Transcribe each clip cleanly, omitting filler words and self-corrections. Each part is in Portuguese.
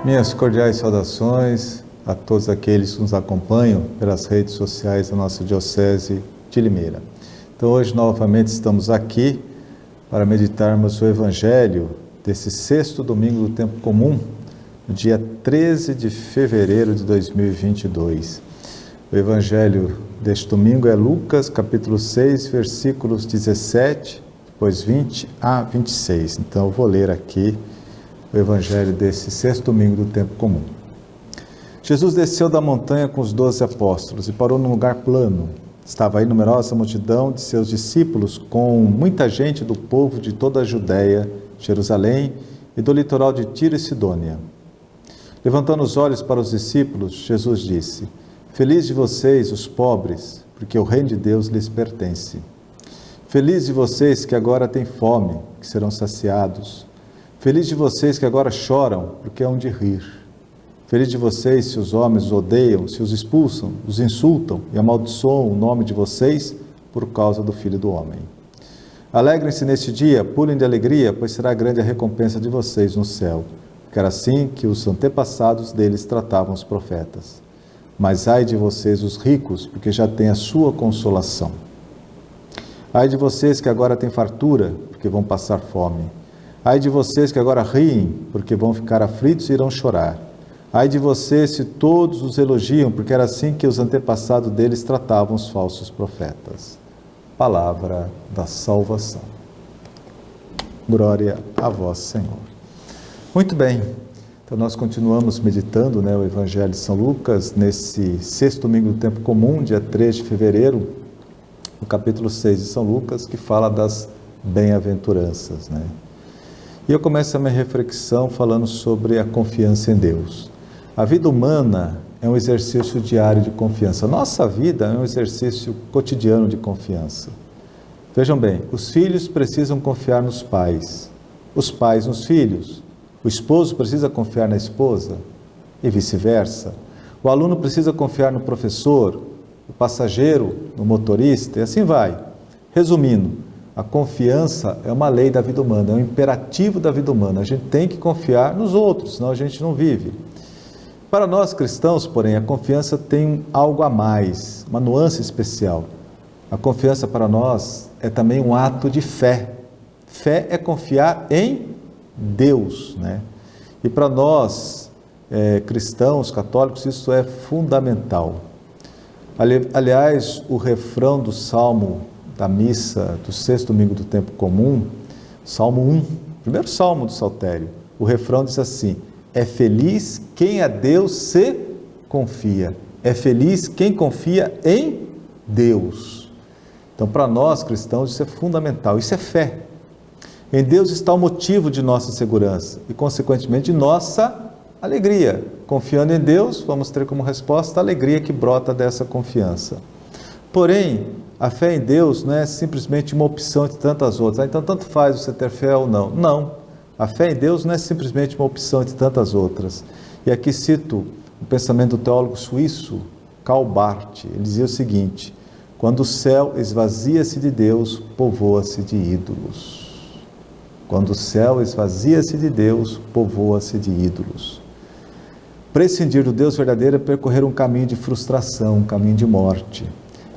Minhas cordiais saudações a todos aqueles que nos acompanham pelas redes sociais da nossa Diocese de Limeira. Então hoje novamente estamos aqui para meditarmos o Evangelho desse sexto domingo do tempo comum, no dia 13 de fevereiro de 2022. O Evangelho deste domingo é Lucas, capítulo 6, versículos 17, depois 20 a 26. Então eu vou ler aqui o Evangelho desse sexto domingo do tempo comum. Jesus desceu da montanha com os 12 apóstolos e parou num lugar plano. Estava aí numerosa multidão de seus discípulos, com muita gente do povo de toda a Judéia, Jerusalém e do litoral de Tiro e Sidônia. Levantando os olhos para os discípulos, Jesus disse: Feliz de vocês, os pobres, porque o reino de Deus lhes pertence. Feliz de vocês que agora têm fome, que serão saciados. Feliz de vocês que agora choram, porque hão de rir. Feliz de vocês se os homens os odeiam, se os expulsam, os insultam e amaldiçoam o nome de vocês por causa do Filho do Homem. Alegrem-se neste dia, pulem de alegria, pois será grande a recompensa de vocês no céu, porque era assim que os antepassados deles tratavam os profetas. Mas ai de vocês os ricos, porque já têm a sua consolação. Ai de vocês que agora têm fartura, porque vão passar fome. Ai de vocês que agora riem, porque vão ficar aflitos e irão chorar. Ai de vocês se todos os elogiam, porque era assim que os antepassados deles tratavam os falsos profetas. Palavra da salvação. Glória a vós, Senhor. Muito bem, então nós continuamos meditando, o Evangelho de São Lucas, nesse sexto domingo do tempo comum, dia 3 de fevereiro, no capítulo 6 de São Lucas, que fala das bem-aventuranças, E eu começo a minha reflexão falando sobre a confiança em Deus. A vida humana é um exercício diário de confiança. Nossa vida é um exercício cotidiano de confiança. Vejam bem, os filhos precisam confiar nos pais, os pais nos filhos, o esposo precisa confiar na esposa e vice-versa. O aluno precisa confiar no professor, o passageiro no motorista e assim vai. Resumindo, a confiança é uma lei da vida humana, é um imperativo da vida humana. A gente tem que confiar nos outros, senão a gente não vive. Para nós cristãos, porém, a confiança tem algo a mais, uma nuance especial. A confiança para nós é também um ato de fé. Fé é confiar em Deus, E para nós, cristãos, católicos, isso é fundamental. Aliás, o refrão do Salmo da missa do sexto domingo do tempo comum, Salmo 1, primeiro salmo do Saltério, o refrão diz assim: é feliz quem a Deus se confia, é feliz quem confia em Deus. Então, para nós cristãos, isso é fundamental, isso é fé. Em Deus está o motivo de nossa segurança e, consequentemente, de nossa alegria. Confiando em Deus, vamos ter como resposta a alegria que brota dessa confiança. Porém, a fé em Deus não é simplesmente uma opção entre tantas outras. Então, tanto faz você ter fé ou não. Não. A fé em Deus não é simplesmente uma opção entre tantas outras. E aqui cito o pensamento do teólogo suíço, Karl Barth. Ele dizia o seguinte: quando o céu esvazia-se de Deus, povoa-se de ídolos. Quando o céu esvazia-se de Deus, povoa-se de ídolos. Prescindir do Deus verdadeiro é percorrer um caminho de frustração, um caminho de morte.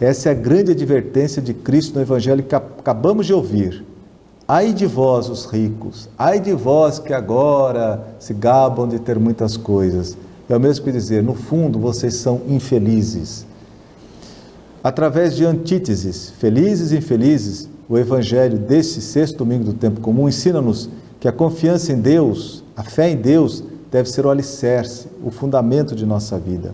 Essa é a grande advertência de Cristo no Evangelho que acabamos de ouvir. Ai de vós, os ricos, ai de vós que agora se gabam de ter muitas coisas. É o mesmo que dizer, no fundo, vocês são infelizes. Através de antíteses, felizes e infelizes, o Evangelho desse sexto domingo do tempo comum ensina-nos que a confiança em Deus, a fé em Deus, deve ser o alicerce, o fundamento de nossa vida.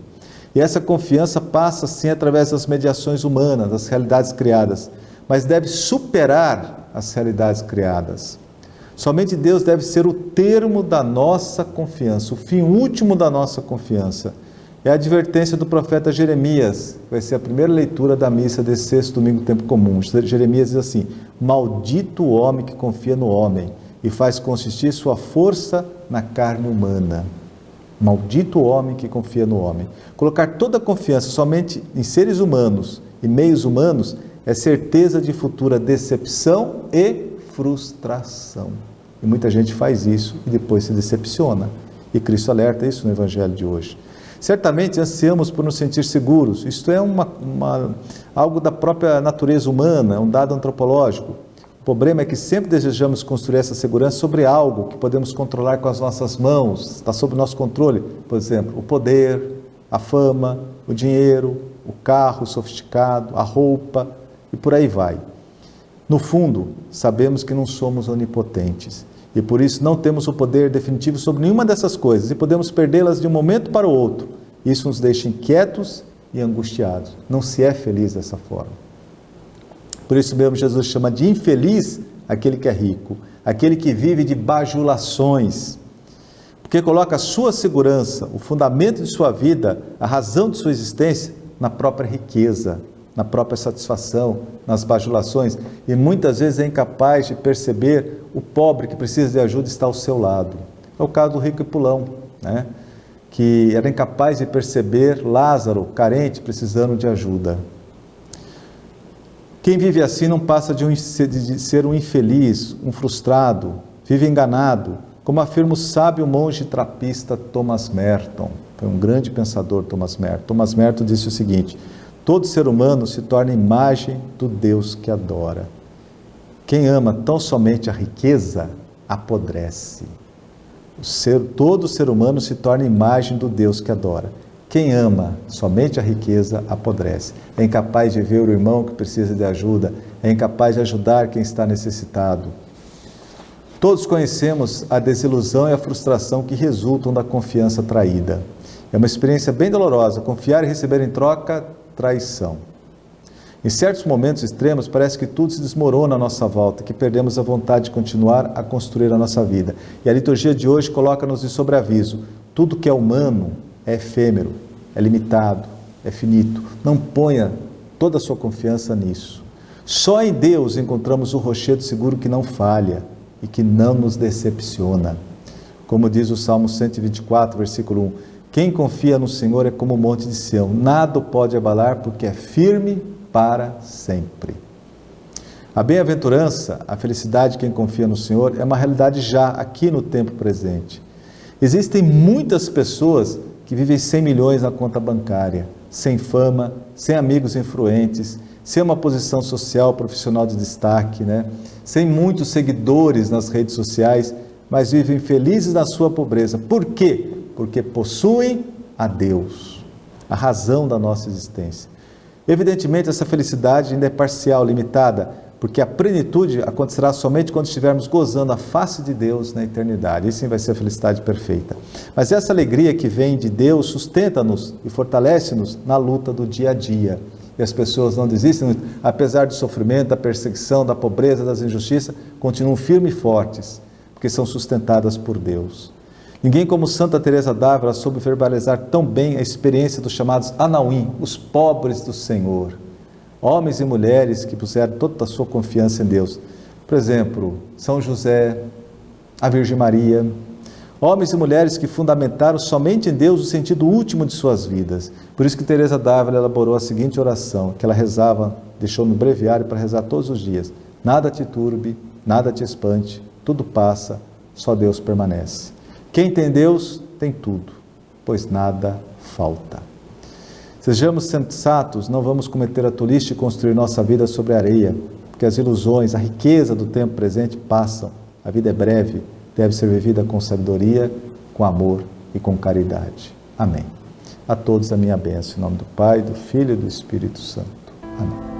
E essa confiança passa, sim, através das mediações humanas, das realidades criadas, mas deve superar as realidades criadas. Somente Deus deve ser o termo da nossa confiança, o fim último da nossa confiança. É a advertência do profeta Jeremias, que vai ser a primeira leitura da missa desse sexto domingo do tempo comum. Jeremias diz assim: maldito o homem que confia no homem e faz consistir sua força na carne humana. Maldito o homem que confia no homem. Colocar toda a confiança somente em seres humanos e meios humanos é certeza de futura decepção e frustração. E muita gente faz isso e depois se decepciona. E Cristo alerta isso no Evangelho de hoje. Certamente ansiamos por nos sentir seguros. Isto é algo da própria natureza humana, um dado antropológico. O problema é que sempre desejamos construir essa segurança sobre algo que podemos controlar com as nossas mãos, está sob nosso controle. Por exemplo, o poder, a fama, o dinheiro, o carro sofisticado, a roupa e por aí vai. No fundo, sabemos que não somos onipotentes e por isso não temos o poder definitivo sobre nenhuma dessas coisas e podemos perdê-las de um momento para o outro. Isso nos deixa inquietos e angustiados. Não se é feliz dessa forma. Por isso mesmo Jesus chama de infeliz aquele que é rico, aquele que vive de bajulações, porque coloca a sua segurança, o fundamento de sua vida, a razão de sua existência na própria riqueza, na própria satisfação, nas bajulações, e muitas vezes é incapaz de perceber o pobre que precisa de ajuda está ao seu lado. É o caso do rico e pulão, né? Que era incapaz de perceber Lázaro, carente, precisando de ajuda. Quem vive assim não passa de ser um infeliz, um frustrado, vive enganado, como afirma o sábio monge trapista Thomas Merton. Foi um grande pensador, Thomas Merton. Thomas Merton disse o seguinte: todo ser humano se torna imagem do Deus que adora. Quem ama tão somente a riqueza, apodrece. Todo ser humano se torna imagem do Deus que adora. Quem ama somente a riqueza, apodrece. É incapaz de ver o irmão que precisa de ajuda, é incapaz de ajudar quem está necessitado. Todos conhecemos a desilusão e a frustração que resultam da confiança traída. É uma experiência bem dolorosa, confiar e receber em troca traição. Em certos momentos extremos, parece que tudo se desmorona à nossa volta, que perdemos a vontade de continuar a construir a nossa vida. E a liturgia de hoje coloca-nos em sobreaviso: tudo que é humano é efêmero, é limitado, é finito. Não ponha toda a sua confiança nisso. Só em Deus encontramos o rochedo seguro que não falha e que não nos decepciona. Como diz o Salmo 124, versículo 1, quem confia no Senhor é como o monte de Sião, nada o pode abalar porque é firme para sempre. A bem-aventurança, a felicidade de quem confia no Senhor é uma realidade já aqui no tempo presente. Existem muitas pessoas que vivem sem milhões na conta bancária, sem fama, sem amigos influentes, sem uma posição social, profissional de destaque, sem muitos seguidores nas redes sociais, mas vivem felizes na sua pobreza. Por quê? Porque possuem a Deus, a razão da nossa existência. Evidentemente, essa felicidade ainda é parcial, limitada, porque a plenitude acontecerá somente quando estivermos gozando a face de Deus na eternidade. Isso sim vai ser a felicidade perfeita. Mas essa alegria que vem de Deus sustenta-nos e fortalece-nos na luta do dia a dia. E as pessoas não desistem, apesar do sofrimento, da perseguição, da pobreza, das injustiças, continuam firmes e fortes, porque são sustentadas por Deus. Ninguém como Santa Teresa d'Ávila soube verbalizar tão bem a experiência dos chamados Anauim, os pobres do Senhor. Homens e mulheres que puseram toda a sua confiança em Deus. Por exemplo, São José, a Virgem Maria. Homens e mulheres que fundamentaram somente em Deus o sentido último de suas vidas. Por isso que Teresa d'Ávila elaborou a seguinte oração, que ela rezava, deixou no breviário para rezar todos os dias. Nada te turbe, nada te espante, tudo passa, só Deus permanece. Quem tem Deus, tem tudo, pois nada falta. Sejamos sensatos, não vamos cometer a tolice de construir nossa vida sobre a areia, porque as ilusões, a riqueza do tempo presente passam. A vida é breve, deve ser vivida com sabedoria, com amor e com caridade. Amém. A todos a minha bênção, em nome do Pai, do Filho e do Espírito Santo. Amém.